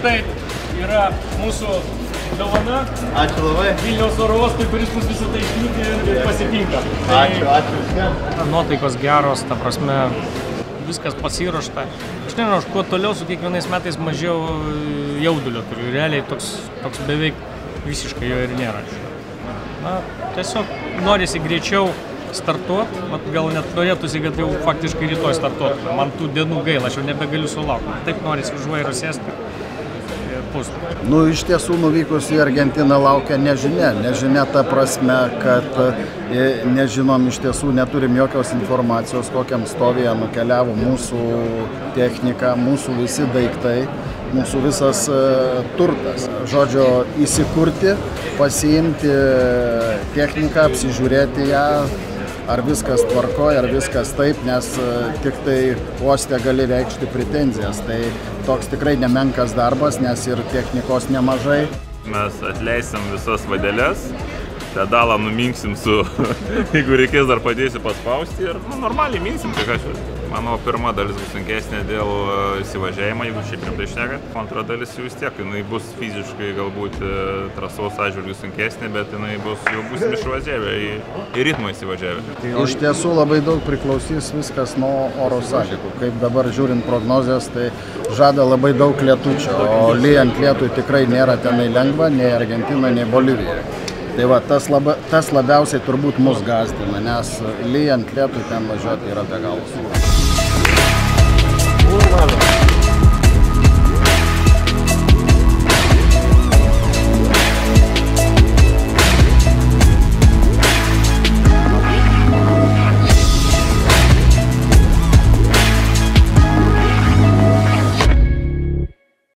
štai yra mūsų dovana. Ačiū labai. Vilniaus oro uostui, kuris mus visą tai išlydė ir pasitinka. Ačiū visiems. Nuotaikos geros, ta prasme, viskas pasiruošta. Aš nežinau, aš kuo toliau su kiekvienais metais mažiau jaudulio turiu. Realiai toks beveik visiškai jo ir nėra. Na, tiesiog norisi greičiau startuoti, gal net norėtųsi, kad jau faktiškai rytoj startuotų. Man tų dienų gaila, aš jau nebegaliu sulaukti. Taip norisi už vairo sėsti ir pūsti. Nu, iš tiesų nuvykus į Argentiną laukia nežinia. Nežinia ta prasme, kad nežinom iš tiesų, neturim jokios informacijos, kokiam stovyje nukeliavo mūsų technika, mūsų visi daiktai, mūsų visas turtas. Žodžio, įsikurti, pasiimti techniką, apsižiūrėti ją, ar viskas tvarkoja, ar viskas taip, nes tik tai uoste gali reikšti pretenzijas. Tai toks tikrai nemenkas darbas, nes ir technikos nemažai. Mes atleisim visas vadeles, pedalą numinksim su, jeigu reikės dar padėsiu paspausti ir normaliai minsim, tik aš. Mano pirma dalis bus sunkesnė dėl įsivažiavimo, jeigu šiaip rimtai šnekant. Antra dalis jau vis tiek, jinai bus fiziškai galbūt trasos atžvilgiu sunkesnė, bet jinai jau būsim išvažiavę į ritmą įsivažiavę. Iš tiesų labai daug priklausys viskas nuo oro sąlygų. Kaip dabar žiūrint prognozes, tai žada labai daug lietučio, o lyjant lietui tikrai nėra tenai lengva, nei Argentina, nei Bolivija. Tai va, tas labiausiai turbūt mus gąsdina, nes lyjant lietui ten važiuoti yra be galo sunku.